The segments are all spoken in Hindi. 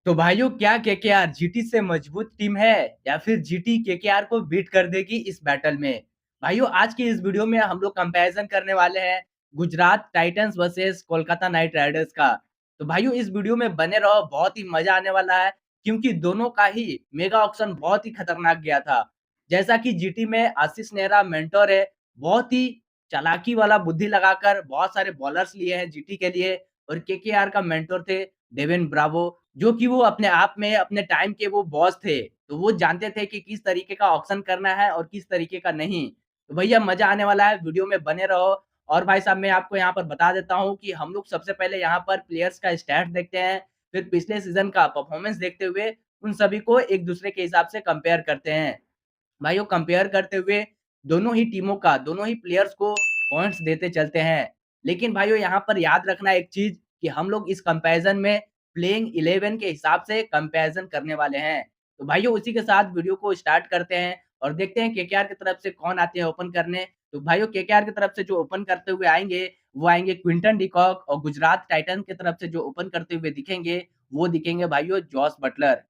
तो भाइयों क्या केकेआर जीटी से मजबूत टीम है या फिर जीटी केकेआर को बीट कर देगी इस बैटल में। भाइयों आज की इस वीडियो में हम लोग कंपैरिजन करने वाले हैं Gujarat Titans versus Kolkata night Riders का। तो भाइयों इस वीडियो में बने रहो, बहुत ही मजा आने वाला है क्योंकि दोनों का ही मेगा ऑक्शन बहुत ही खतरनाक गया था। जैसा कि जीटी में आशीष नेहरा मेंटर है, बहुत ही चालाकी वाला बुद्धि लगाकर बहुत सारे बॉलर्स लिए हैं जीटी के लिए, और केकेआर का मेंटर थे डेविन ब्रावो, जो कि वो अपने आप में अपने टाइम के वो बॉस थे। तो वो जानते थे कि किस तरीके का ऑक्शन करना है और किस तरीके का नहीं। तो भैया मजा आने वाला है, वीडियो में बने रहो। और भाई साहब मैं आपको यहाँ पर बता देता हूँ कि हम लोग सबसे पहले यहाँ पर प्लेयर्स का स्टैट्स देखते हैं, फिर पिछले सीजन का परफॉर्मेंस देखते हुए उन सभी को एक दूसरे के हिसाब से कंपेयर करते हैं। भाइयों कंपेयर करते हुए दोनों ही टीमों का, दोनों ही प्लेयर्स को पॉइंट्स देते चलते हैं। लेकिन भाइयों यहाँ पर याद रखना एक चीज कि हम लोग इस कंपैरिजन में प्लेइंग 11 के हिसाब से कंपैरिजन करने वाले हैं। तो भाइयों उसी के साथ वीडियो को स्टार्ट करते हैं और देखते हैं केकेआर की तरफ से कौन आते हैं ओपन करने। तो भाइयों केकेआर की तरफ से जो ओपन करते हुए आएंगे वो आएंगे क्विंटन डिकॉक, और गुजरात टाइटन की तरफ से जो ओपन करते हुए दिखेंगे वो दिखेंगे भाइयों जॉस बटलर।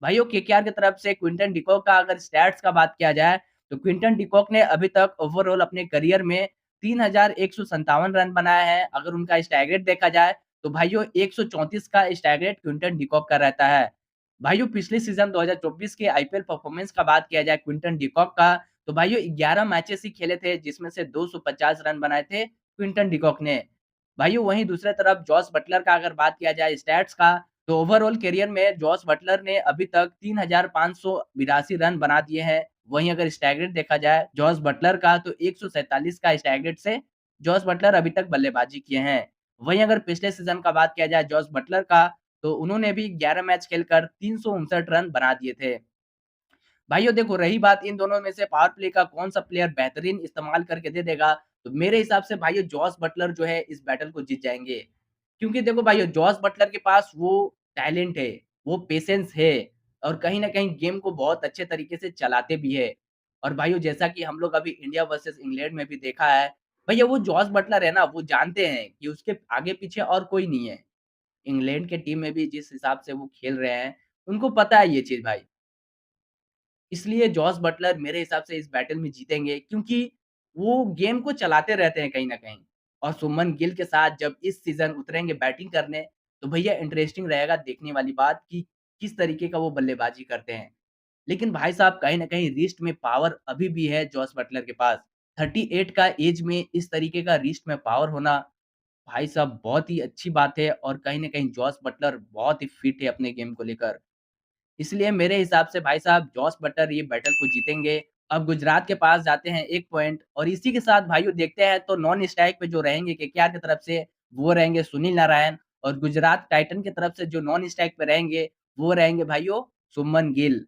भाइयों केकेआर की तरफ से क्विंटन डिकॉक का अगर स्टैट्स का बात किया जाए तो क्विंटन डिकॉक ने अभी तक ओवरऑल अपने करियर में 3157 रन बनाए हैं। अगर उनका स्ट्राइक रेट देखा जाए तो भाइयों 134 का स्ट्राइक रेट क्विंटन डिकॉक का रहता है। भाइयों पिछले सीजन 2024 के आईपीएल परफॉर्मेंस का बात किया जाए क्विंटन डिकॉक का, तो भाइयों 11 मैचेस ही खेले थे जिसमें से 250 रन बनाए थे क्विंटन डिकॉक ने। भाइयों वहीं दूसरे तरफ जॉस बटलर का अगर बात किया जाए स्टैट्स का, तो ओवरऑल करियर में जॉस बटलर ने अभी तक 3582 रन बना दिए हैं। वहीं अगर स्ट्राइक रेट देखा जाए जॉस बटलर का तो 147 का स्ट्राइक रेट से जॉस बटलर अभी तक बल्लेबाजी किए हैं। वहीं अगर पिछले सीजन का बात किया जाए जॉस बटलर का, तो उन्होंने भी 11 मैच खेलकर 359 रन बना दिए थे। भाइयों देखो रही बात इन दोनों में से पावर प्ले का कौन सा प्लेयर बेहतरीन इस्तेमाल करके दे देगा, तो मेरे हिसाब से भाइयों जॉस बटलर जो है इस बैटल को जीत जाएंगे। क्योंकि देखो भाइयों जॉस बटलर के पास वो टैलेंट है, वो पेशेंस है, और कहीं ना कहीं गेम को बहुत अच्छे तरीके से चलाते भी है। और भाइयों जैसा कि हम लोग अभी इंडिया वर्सेस इंग्लैंड में भी देखा है, भैया वो जॉस बटलर है ना, वो जानते हैं कि उसके आगे पीछे और कोई नहीं है। इंग्लैंड के टीम में भी जिस हिसाब से वो खेल रहे हैं, उनको पता है ये चीज भाई। इसलिए जॉस बटलर मेरे हिसाब से इस बैटल में जीतेंगे क्योंकि वो गेम को चलाते रहते हैं कहीं न कहीं। और सुमन गिल के साथ जब इस सीज़न उतरेंगे बैटिंग करने, तो भैया इंटरेस्टिंग रहेगा देखने वाली बात कि किस तरीके का वो बल्लेबाजी करते हैं। लेकिन भाई साहब कहीं न कहीं रिस्ट में पावर अभी भी है जॉस बटलर के पास। 38 का ऐज में इस तरीके का रिस्ट में पावर होना, भाई साहब बहुत ही अच्छी बात है, और कहीं न कहीं जॉस बटलर बहुत ही फिट है अपने गेम को लेकर। इसलिए मेरे हिसाब से भाई साहब जॉस बटलर ये बैटल को जीतेंगे। अब गुजरात के पास जाते हैं 1 पॉइंट, और इसी के साथ भाइयों देखते हैं तो नॉन स्ट्राइक पे जो रहेंगे केकेआर की तरफ से वो रहेंगे सुनील नारायण, और गुजरात टाइटन की तरफ से जो नॉन स्ट्राइक पे रहेंगे वो रहेंगे भाइयों सुमन गिल।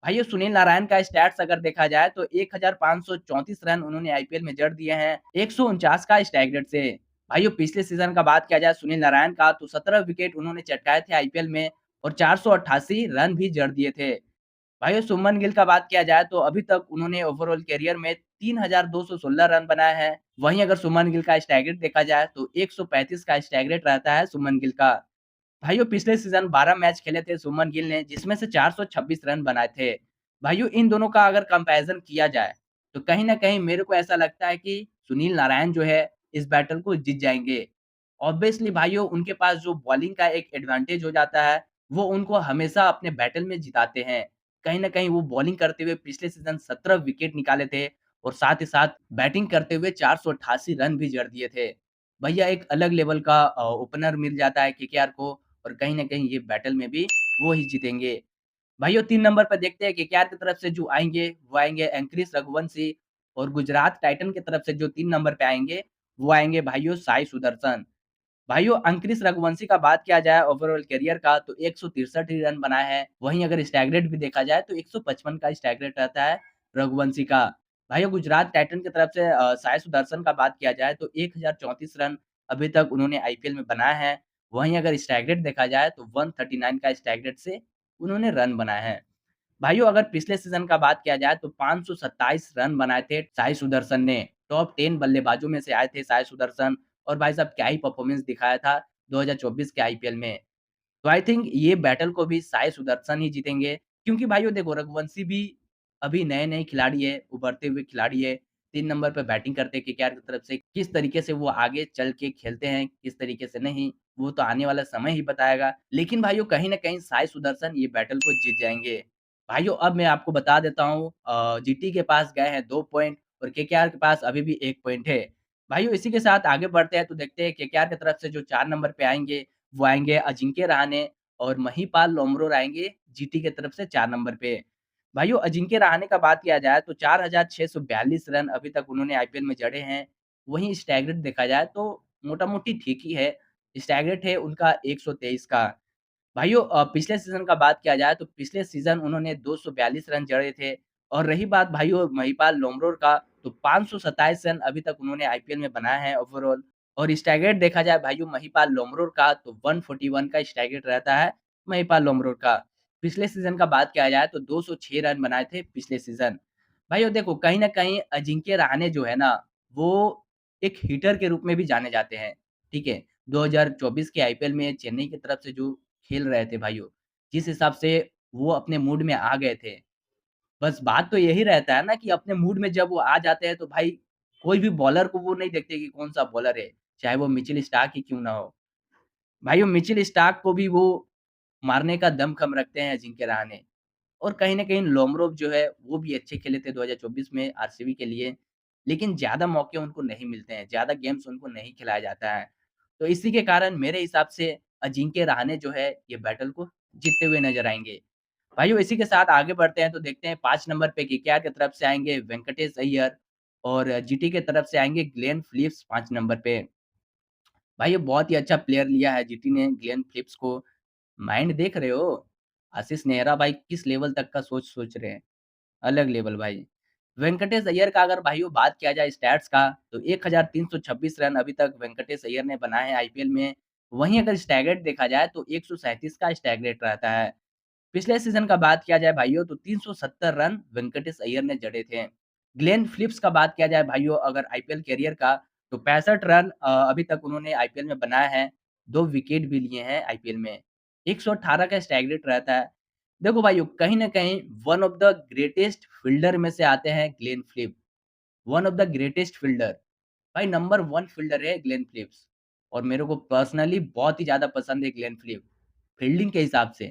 भाइयों सुनील नारायण का स्टैट्स अगर देखा जाए तो 1534 रन उन्होंने आईपीएल में जड़ दिए हैं 149 का स्ट्राइक रेट से। भाइयों पिछले सीजन का बात किया जाए सुनील नारायण का तो 17 विकेट उन्होंने चटकाए थे आईपीएल में, और 488 रन भी जड़ दिए थे। भाइयों शुभमन गिल का बात किया जाए तो अभी तक उन्होंने ओवरऑल करियर में 3216 रन बनाए हैं। वहीं अगर शुभमन गिल का स्ट्राइक रेट देखा जाए तो 135 का स्ट्राइक रेट रहता है शुभमन गिल का। भाइयों पिछले सीजन 12 मैच खेले थे शुभमन गिल ने जिसमें से 426 रन बनाए थे। भाइयों इन दोनों का अगर कंपैरिजन किया जाए तो कहीं न कहीं मेरे को ऐसा लगता है कि सुनील नारायण जो है इस बैटल को जीत जाएँगे। ऑब्वियसली भाइयों उनके पास जो बॉलिंग का एक एडवांटेज हो जाता है, वो उनको हमेशा अपने बैटल में जिताते हैं। कहीं न कहीं वो बॉलिंग करते हुए पिछले सीज़न 17 विकेट निकाले थे, और साथ ही साथ बैटिंग करते हुए 488 रन भी जड़ दिए थे। भैया एक अलग लेवल का ओपनर मिल जाता है केकेआर को, और कहीं न कहीं ये बैटल में भी वो ही जीतेंगे। भाइयों 3 नंबर पे देखते हैं केकेआर की तरफ से जो आएँगे, वो आएँगे एंक्रिस रघुवंशी, और गुजरात टाइटन की तरफ से जो 3 नंबर पे आएँगे, वो आएँगे भाइयों साई सुदर्शन। भाइयों अंक्रिस रघुवंशी का बात किया जाए ओवरऑल करियर का तो 163 ही रन बनाए हैं। वहीं अगर स्ट्राइक रेट भी देखा जाए तो 155 का स्ट्राइक रेट रहता है रघुवंशी का। भाइयों गुजरात टाइटन की तरफ से साई सुदर्शन का बात किया जाए तो 1034 रन अभी तक उन्होंने आईपीएल में बनाए हैं। वहीं अगर स्ट्राइक रेट देखा जाए तो 139 का स्ट्राइक रेट से उन्होंने रन बनाए हैं। भाइयों अगर पिछले सीजन का बात किया जाए तो 527 रन बनाए थे साई सुदर्शन ने। टॉप 10 बल्लेबाजों में से आए थे साई सुदर्शन, और भाई साहब क्या ही परफॉर्मेंस दिखाया था 2024 के आईपीएल में। तो आई थिंक ये बैटल को भी साई सुदर्शन ही जीतेंगे क्योंकि भाइयों देखो रघुवंशी भी अभी नए-नए खिलाड़ी है, उभरते हुए खिलाड़ी है। 3 नंबर पे बैटिंग करते हैं केकेआर की तरफ से, किस तरीके से वो आगे चल के खेलते हैं, किस तरीके से नहीं, वो तो आने वाला समय ही बताएगा। लेकिन भाइयों कहीं न कहीं साई सुदर्शन ये बैटल को जीत जाएँगे। भाइयों अब मैं आपको बता देता हूँ जीटी के पास गए हैं 2 पॉइंट और केकेआर के पास अभी भी 1 पॉइंट है। भाइयों इसी के साथ आगे बढ़ते हैं तो देखते हैं केकेआर की तरफ से जो 4 नंबर पे आएँगे वो आएँगे अजिंक्य रहाणे और महिपाल लोमरोर आएँगे जीटी की तरफ से 4 नंबर पे। भाइयों अजिंक्य रहाणे का बात किया जाए तो 4642 रन अभी तक उन्होंने आईपीएल में जड़े हैं। वहीं स्टैग रेट देखा जाए तो मोटा-मोटी ठीक ही है। स्टैग रेट है उनका 123 का। भाइयों पिछले सीज़न का बात किया जाए तो पिछले सीज़न उन्होंने 242 रन जड़े थे और रही बात भाइयों महिपाल लोमरोर का तो 527 रन अभी तक उन्होंने आईपीएल में बनाए हैं ओवरऑल और स्ट्राइक रेट देखा जाए भाइयों महिपाल लोमरोर का तो 141 का स्ट्राइक रेट रहता है महिपाल लोमरोर का। पिछले सीज़न का बात किया जाए तो 206 रन बनाए थे पिछले सीज़न। भाइयों देखो कहीं न कहीं अजिंक्य रहाणे जो है ना, वो एक हिटर के रूप में भी जाने जाते हैं, ठीक है? 2024 के आईपीएल में चेन्नई की तरफ से जो खेल रहे थे भाइयों, जिस हिसाब से वो अपने मूड में आ गए थे। बस बात तो यही रहता है ना कि अपने मूड में जब वो आ जाते हैं तो भाई कोई भी बॉलर को वो नहीं देखते कि कौन-सा बॉलर है, चाहे वो मिचेल स्टार्क ही क्यों ना हो। भाइयों मिचेल स्टार्क को भी वो मारने का दमखम रखते हैं अजिंक्य रहाणे। और कहीं न कहीं लोमरोव जो है, वो भी अच्छे खेले थे 2024 में आरसीबी के लिए, लेकिन ज़्यादा मौके उनको नहीं मिलते हैं, ज़्यादा गेम्स उनको नहीं खिलाया जाता है। तो इसी के कारण मेरे हिसाब से अजिंक्य रहाणे जो है, ये बैटल को जीतते हुए नज़र आएँगे। भाइयों इसी के साथ आगे बढ़ते हैं तो देखते हैं 5 नंबर पे केकेआर की तरफ से आएँगे वेंकटेश अय्यर और जीटी की तरफ से आएँगे ग्लेन फिलिप्स 5 नंबर पे। भाई ये बहुत ही अच्छा प्लेयर लिया है जीटी ने ग्लेन फिलिप्स को। माइंड देख रहे हो? आशीष नेहरा भाई किस लेवल तक का सोच सोच रहे हैं। अलग लेवल भाई। वेंकटेश अय्यर का अगर भाइयों बात किया जाए स्टैट्स का, तो 1326 रन अभी तक वेंकटेश अय्यर ने बनाए हैं आईपीएल में। वहीं अगर स्टैगर्ड देखा जाए तो 137 का स्टैगरेट रहता है। पिछले सीज़न का बात किया जाए भाइयों तो 370 रन वेंकटेश अय्यर ने जड़े थे। ग्लेन फिलिप्स का बात किया जाए भाइयों अगर आईपीएल करियर का तो 65 रन अभी तक उन्होंने आईपीएल में बनाए हैं, 2 विकेट भी लिए हैं आईपीएल में। 118 का स्ट्राइक रेट रहता है। देखो भाइयों कहीं न कहीं one of the greatest fielder में से आते हैं Glenn Phillips, one of the greatest fielder. भाई नंबर 1 फील्डर है ग्लेन फिलिप्स और मेरे को पर्सनली बहुत ही ज़्यादा पसंद है ग्लेन फिलिप्स, फील्डिंग के हिसाब से।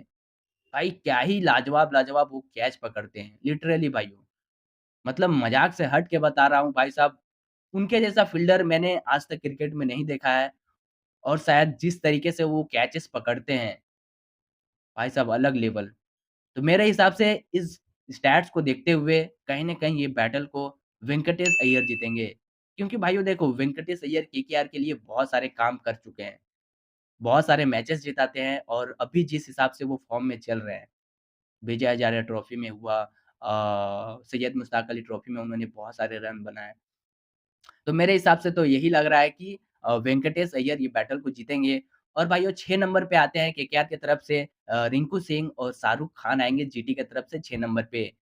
भाई क्या ही लाजवाब-लाजवाब वो कैच पकड़ते हैं, लिटरली भाइयों। मतलब मज़ाक से हट के बता रहा हूँ भाई साहब, उनके जैसा फ़ील्डर मैंने आज तक क्रिकेट में नहीं देखा है और शायद जिस तरीके से वो कैचेस पकड़ते हैं, भाई साहब अलग लेवल। तो मेरे हिसाब से इस स्टैट्स को देखते हुए कहीं न कहीं ये बैटल को वेंकटेश अय्यर जीतेंगे। क्योंकि भाइयों देखो वेंकटेश अय्यर केकेआर के लिए बहुत सारे काम कर चुके हैं, बहुत सारे मैचेस जिताते हैं और अभी जिस हिसाब से वो फ़ॉर्म में चल रहे हैं विजय हजारे ट्रॉफी में हुआ सैयद मुश्ताक अली ट्रॉफी में उन्होंने बहुत सारे रन बनाए। तो मेरे हिसाब से तो यही लग रहा है कि वेंकटेश अय्यर ये बैटल को जीतेंगे और भाइयों 6 नंबर पे आते हैं केकेआर की तरफ से रिंकू सिंह और शाहरुख खान आएँगे जीटी की तरफ से 6 नंबर पे।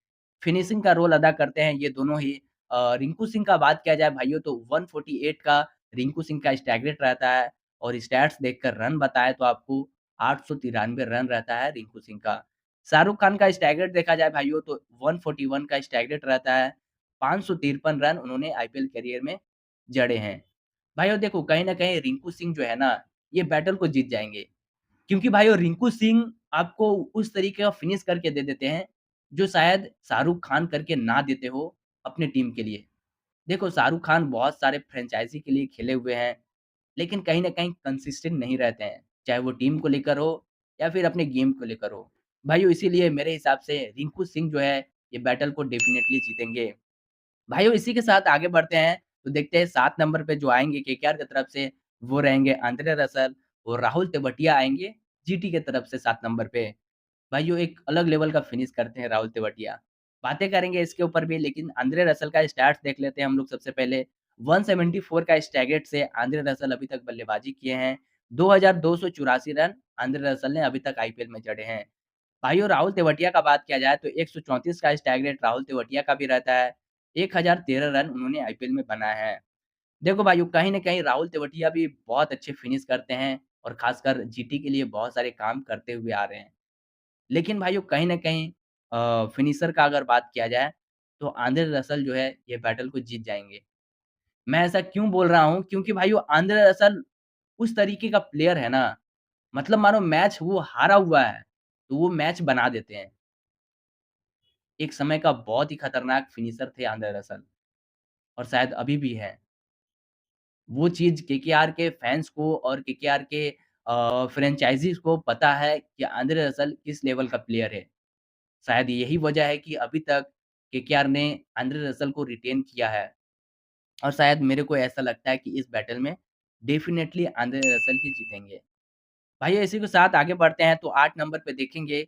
फिनिशिंग का रोल अदा करते हैं ये दोनों ही। रिंकू सिंह का बात किया जाए भाइयों तो 148 का रिंकू सिंह का स्ट्राइक रेट रहता है और स्टैट्स देखकर रन बताएँ तो आपको 893 रन रहता है रिंकू सिंह का। शाहरुख खान का स्ट्राइक रेट देखा जाए भाइयों तो 141 का स्ट्राइक रेट रहता है। 553 रन उन्होंने आईपीएल करियर में जड़े हैं। भाइयों देखो कहीं न कहीं रिंकू सिंह जो है ना, ये बैटल को जीत जाएँगे। क्योंकि भाइयों रिंकू सिंह आपको उस तरीके का फिनिश करके दे देते हैं, जो शायद शाहरुख खान करके ना देते हो अपनी टीम के लिए। देखो शाहरुख खान बहुत सारे फ्रैंचाइज़ी के लिए खेले हुए हैं, लेकिन कहीं न कहीं कंसिस्टेंट नहीं रहते हैं, चाहे वो टीम को लेकर हो या फिर अपने गेम को लेकर हो। भाइयों इसीलिए मेरे हिसाब से रिंकू सिंह जो है, ये बैटल को डेफ़िनेटली जीतेंगे। भाइयों इसी के साथ आगे बढ़ते हैं, तो देखते हैं 7 नंबर पे जो आएँगे केकेआर की तरफ से, वो रहेंगे आंद्रे रसल और राहुल तेवतिया आएँगे जीटी की तरफ से 7 नंबर पे। भाइयों एक अलग लेवल का फिनिश करते हैं राहुल तेवतिया। बातें करेंगे इसके ऊपर भी लेकिन आंद्रे रसल का स्टैट्स देख लेते हैं हम लोग सबसे पहले। 174 का स्ट्राइक से आंद्रे रसल अभी तक बल्लेबाजी किए हैं। 2284 रन आंद्रे रसल ने अभी तक आईपीएल में जड़े हैं। भाइयों राहुल तेवतिया का बात किया जाए तो 134 का स्ट्राइक रेट राहुल तेवतिया का भी रहता है। 1013 रन उन्होंने आईपीएल में बनाए हैं। देखो भाइयों कहीं न कहीं राहुल तेवतिया भी बहुत अच्छे फिनिश करते हैं और ख़ासकर जीटी के लिए बहुत सारे काम करते हुए आ रहे हैं। लेकिन भाइयों कहीं न कहीं फिनिशर का अगर बात किया जाए, तो आंद्रे रसल जो है ये बैटल को जीत जाएँगे। मैं ऐसा क्यों बोल रहा हूँ? क्योंकि भाइयों आंद्रे रसल उस तरीके का प्लेयर है ना, मतलब मानो मैच वो हारा हुआ है, तो वो मैच बना देते हैं। एक समय का बहुत ही खतरनाक फिनिशर थे आंद्रे रसल और शायद अभी भी हैं। वो चीज़ केकेआर के फैन्स को और केकेआर के फ्रैंचाइज़ीज़ को पता है कि आंद्रे रसल किस लेवल का प्लेयर है। शायद यही वजह है कि अभी तक केकेआर ने आंद्रे रसल को रिटेन किया है और शायद मेरे को ऐसा लगता है कि इस बैटल में डेफ़िनेटली आंद्रे रसल ही जीतेंगे। भाइयों इसी के साथ आगे बढ़ते हैं तो 8 नंबर पे देखेंगे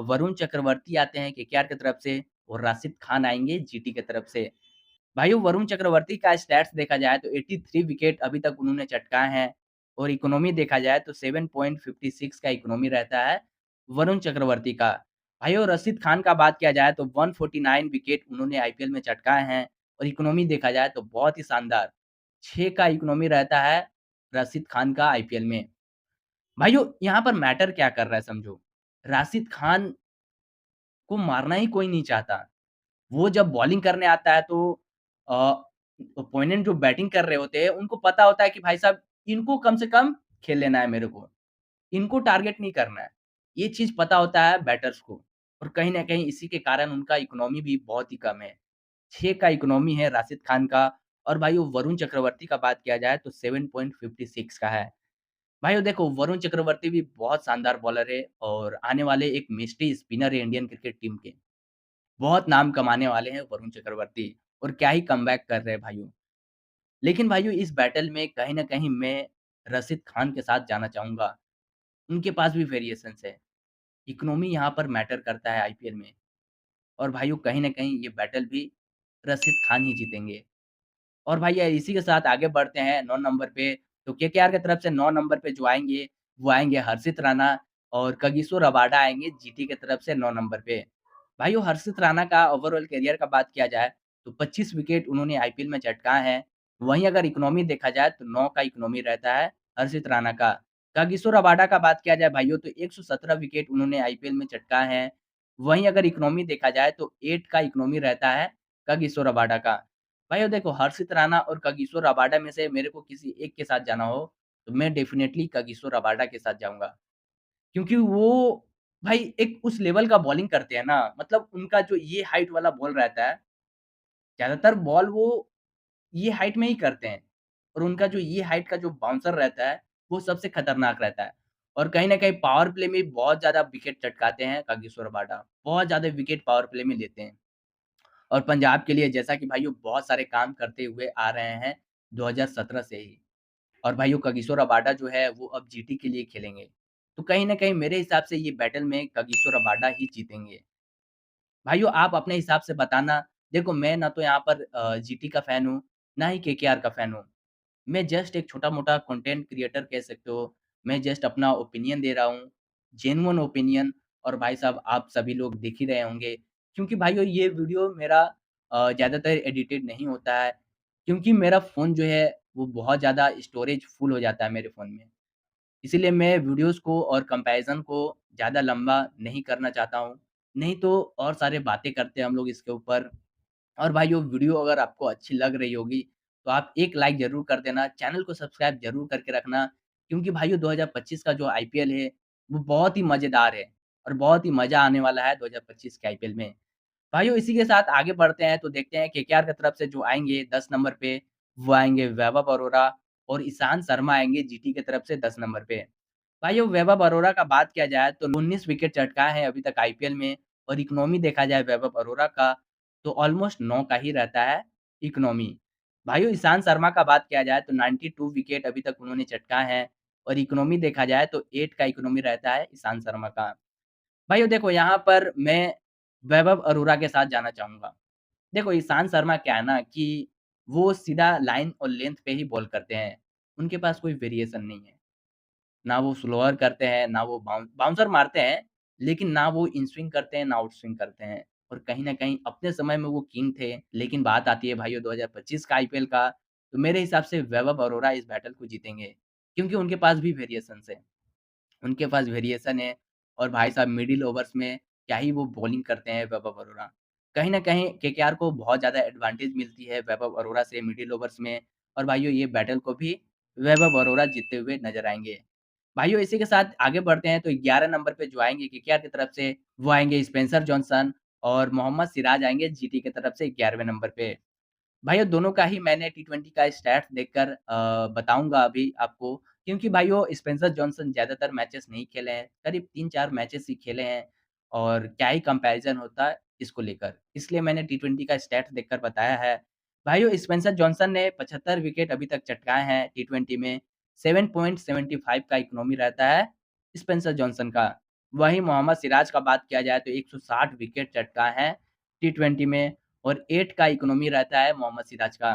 वरुण चक्रवर्ती आते हैं केकेआर की तरफ से और राशिद खान आएँगे जीटी की तरफ से। भाइयों वरुण चक्रवर्ती का स्टैट्स देखा जाए तो 83 विकेट अभी तक उन्होंने चटकाए हैं और इकोनॉमी देखा जाए तो 7.56 का इकोनॉमी रहता है वरुण चक्रवर्ती का। भाइयों रशीद खान का बात किया जाए तो 149 विकेट उन्होंने आईपीएल में चटकाए हैं और इकोनॉमी देखा जाए तो बहुत ही शानदार 6 का इकोनॉमी रहता है रशीद खान का आईपीएल में। भाइयों यहाँ पर मैटर क्या कर रहा है समझो, राशिद खान को मारना ही कोई नहीं चाहता। वो जब बॉलिंग करने आता है तो अ, ओपोनेंट जो बैटिंग कर रहे होते हैं, उनको पता होता है कि भाई साहब इनको कम से कम खेल लेना है मेरे को, इनको टारगेट नहीं करना है। ये चीज़ पता होता है बैटर्स को और कहीं न कहीं इसी के कारण उनका इकोनॉमी भी बहुत ही कम है। 6 का इकोनॉमी है राशिद खान का और भाई वो वरुण चक्रवर्ती का बात किया जाए तो 7.56 का है। भाइयों देखो वरुण चक्रवर्ती भी बहुत शानदार बॉलर है और आने वाले एक मिस्ट्री स्पिनर है इंडियन क्रिकेट टीम के। बहुत नाम कमाने वाले हैं वरुण चक्रवर्ती और क्या ही कमबैक कर रहे हैं भाइयों। लेकिन भाइयों इस बैटल में कहीं न कहीं मैं रशीद खान के साथ जाना चाहूँगा। उनके पास भी वेरिएशंस है। इकोनॉमी यहाँ पर मैटर करता है आईपीएल में और भाइयों कहीं न कहीं ये बैटल भी रशीद खान ही जीतेंगे। और भैया इसी के साथ आगे बढ़ते हैं 9 नंबर पे, तो केकेआर की तरफ से 9 नंबर पे जो आएँगे, वो आएँगे हर्षित राणा और कगिसो रबाडा आएँगे जीटी की तरफ से 9 नंबर पे। भाइयों हर्षित राणा का ओवरऑल करियर का बात किया जाए, तो 25 विकेट उन्होंने आईपीएल में चटकाए हैं। वहीं अगर इकोनॉमी देखा जाए तो 9 का इकोनॉमी रहता है हर्षित राणा का। कागिसो रबाडा का बात किया जाए भाइयों तो 117 विकेट उन्होंने आईपीएल में चटकाए हैं। वहीं अगर इकोनॉमी देखा जाए तो 8 का इकोनॉमी रहता है कागिसो रबाडा का। भाई अब देखो हर्षित राणा और कागिसो रबाडा में से मेरे को किसी एक के साथ जाना हो, तो मैं डेफ़िनेटली कागिसो रबाडा के साथ जाऊँगा। क्योंकि वो भाई एक उस लेवल का बॉलिंग करते हैं ना, मतलब उनका जो ये हाइट वाला बॉल रहता है, ज़्यादातर बॉल वो ये हाइट में ही करते हैं और उनका जो ये हाइट का जो बाउंसर रहता है, वो सबसे खतरनाक रहता है। और कहीं न कहीं पावर प्ले में बहुत ज़्यादा विकेट चटकाते हैं कागिसो रबाडा, बहुत ज़्यादा विकेट पावर प्ले में लेते हैं। और पंजाब के लिए जैसा कि भाइयों बहुत सारे काम करते हुए आ रहे हैं 2017 से ही। और भाइयों कागिसो रबाडा जो है वो अब जीटी के लिए खेलेंगे। तो कहीं न कहीं मेरे हिसाब से ये बैटल में कागिसो रबाडा ही जीतेंगे। भाइयों आप अपने हिसाब से बताना, देखो मैं ना तो यहाँ पर जीटी का फैन हूँ, ना ही केकेआर का फैन हूँ। मैं जस्ट एक छोटा-मोटा कंटेंट क्रिएटर कह सकते हो। मैं जस्ट अपना ओपिनियन दे रहा हूँ, जेन्युइन ओपिनियन और भाई साहब आप सभी लोग देख ही रहे होंगे। क्योंकि भाइयों ये वीडियो मेरा ज़्यादातर एडिटेड नहीं होता है, क्योंकि मेरा फ़ोन जो है वो बहुत ज़्यादा स्टोरेज फुल हो जाता है मेरे फ़ोन में। इसीलिए मैं वीडियोज़ को और कंपैरिज़न को ज़्यादा लंबा नहीं करना चाहता हूँ। नहीं तो और सारे बातें करते हैं हम लोग इसके ऊपर। और भाइयों वीडियो अगर आपको अच्छी लग रही होगी, तो आप एक लाइक ज़रूर कर देना, चैनल को सब्सक्राइब ज़रूर करके रखना। क्योंकि भाइयों 2025 का जो आईपीएल है, वो बहुत ही मज़ेदार है और बहुत ही मज़ा आने वाला है 2025 के आईपीएल में। भाइयों इसी के साथ आगे बढ़ते हैं तो देखते हैं केकेआर की तरफ से जो आएँगे 10 नंबर पे, वो आएँगे वैभव अरोड़ा और ईशांत शर्मा आएँगे जीटी की तरफ से 10 नंबर पे। भाइयों वैभव अरोड़ा का बात किया जाए तो 19 विकेट चटकाए हैं अभी तक आईपीएल में और इकोनॉमी देखा जाए वैभव अरोड़ा का तो ऑलमोस्ट 9 का ही रहता है इकोनॉमी। भाइयों ईशांत शर्मा का बात किया जाए तो 92 विकेट अभी तक उन्होंने चटकाए हैं और इकोनॉमी देखा जाए तो 8 का इकोनॉमी रहता है ईशांत शर्मा का। भाइयों देखो यहाँ पर मैं वैभव अरोड़ा के साथ जाना चाहूँगा। देखो ईशांत शर्मा क्या है ना कि वो सीधा लाइन और लेंथ पे ही बॉल करते हैं। उनके पास कोई वेरिएशन नहीं है। ना वो स्लोअर करते हैं, ना वो बाउंसर मारते हैं, लेकिन ना वो इन स्विंग करते हैं, ना आउट स्विंग करते हैं। और कहीं न कहीं अपने समय में वो किंग थे, लेकिन बात आती है भाइयों 2025 का आईपीएल का, तो मेरे हिसाब से वैभव अरोड़ा इस बैटल को जीतेंगे। क्योंकि उनके पास भी वेरिएशंस है। उनके पास वेरिएशन है और भाई साहब मिडल ओवर्स में क्या ही वो बॉलिंग करते हैं वैभव अरोड़ा। कहीं न कहीं केकेआर को बहुत ज़्यादा एडवांटेज मिलती है वैभव अरोड़ा से मिडल ओवर्स में और भाइयों ये बैटल को भी वैभव अरोड़ा जीतते हुए नज़र आएँगे। भाइयों इसी के साथ आगे बढ़ते हैं तो 11 नंबर पे जो आएँगे केकेआर की तरफ से, वो आएँगे स्पेंसर जॉनसन और मोहम्मद सिराज आएँगे जीटी की तरफ से 11वें नंबर पे। भाइयों दोनों का ही मैंने टी20 का स्टैट्स देखकर बताऊँगा अभी आपको क्योंकि भाइयों स्पेंसर जॉनसन ज़्यादातर मैचेस नहीं खेले हैं, करीब 3-4 मैचेस ही खेले हैं और क्या ही कंपैरिज़न होता है इसको लेकर। इसलिए मैंने टी20 का स्टैट्स देखकर बताया है। भाइयों स्पेंसर जॉनसन ने 75 विकेट अभी तक चटकाए हैं टी20 में, 7.75 का इकोनॉमी रहता है स्पेंसर जॉनसन का। वहीं मोहम्मद सिराज का बात किया जाए तो 160 विकेट चटकाए हैं टी20 में और 8 का इकोनॉमी रहता है मोहम्मद सिराज का।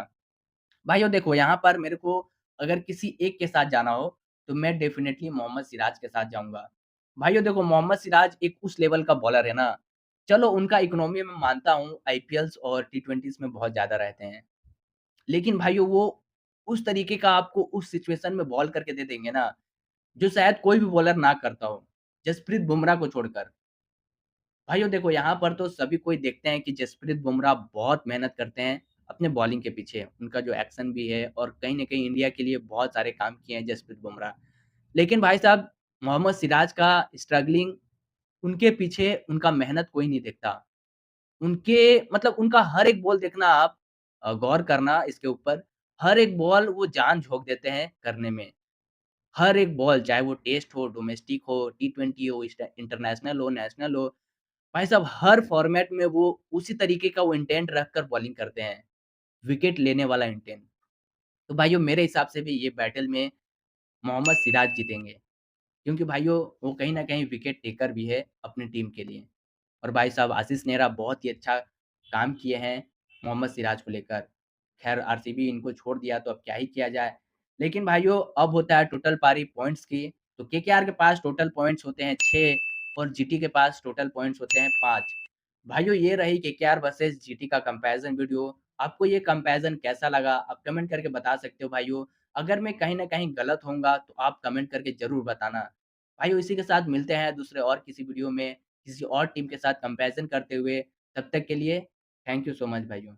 भाइयों देखो यहाँ पर मेरे को अगर किसी एक के साथ जाना हो, तो मैं डेफ़िनेटली मोहम्मद सिराज के साथ जाऊँगा। भाइयों देखो मोहम्मद सिराज एक उस लेवल का बॉलर है ना, चलो उनका इकोनॉमी मैं मानता हूँ आईपीएल्स और टी20s में बहुत ज़्यादा रहते हैं। लेकिन भाइयों वो उस तरीके का आपको उस सिचुएशन में बॉल करके दे देंगे ना, जो शायद कोई भी बॉलर ना करता हो, जसप्रीत बुमराह को छोड़कर। भाइयों देखो यहाँ पर तो सभी कोई देखते हैं कि जसप्रीत बुमराह बहुत मेहनत करते हैं अपने बॉलिंग के पीछे। उनका जो एक्शन भी है और कहीं न कहीं इंडिया के लिए बहुत सारे काम किए हैं जसप्रीत बुमराह। लेकिन भाई साहब मोहम्मद सिराज का स्ट्रगलिंग उनके पीछे उनका मेहनत कोई नहीं देखता। उनके मतलब उनका हर एक बॉल देखना आप गौर करना इसके ऊपर, हर एक बॉल वो जान झोंक देते हैं करने में। हर एक बॉल चाहे वो टेस्ट हो, डोमेस्टिक हो, टी20 हो, इंटरनेशनल हो, नेशनल हो, भाई साहब हर फॉर्मेट में वो उसी तरीके का वो इंटेंट रखकर बॉलिंग करते हैं, विकेट लेने वाला इंटेंट। तो भाइयों मेरे हिसाब से भी ये बैटल में मोहम्मद सिराज जीतेंगे, क्योंकि भाइयों वो कहीं न कहीं विकेट टेकर भी है अपनी टीम के लिए। और भाई साहब आशीष नेहरा बहुत ही अच्छा काम किए हैं मोहम्मद सिराज को लेकर। ख़ैर आरसीबी इनको छोड़ दिया तो अब क्या ही किया जाए। लेकिन भाइयों अब होता है टोटल पारी पॉइंट्स की, तो केकेआर के पास टोटल पॉइंट्स होते हैं 6 और जीटी के पास टोटल पॉइंट्स होते हैं 5। भाइयों ये रही केकेआर वर्सेस जीटी का कंपैरिज़न वीडियो। आपको ये कंपैरिज़न कैसा लगा? आप कमेंट करके बता सकते हो भाइयों। अगर मैं कहीं न कहीं गलत होऊँगा तो आप कमेंट करके ज़रूर बताना। भाइयों इसी के साथ मिलते हैं दूसरे और किसी वीडियो में, किसी और टीम के साथ कंपैरिज़न करते हुए। तब तक के लिए थैंक यू सो मच भाइयों।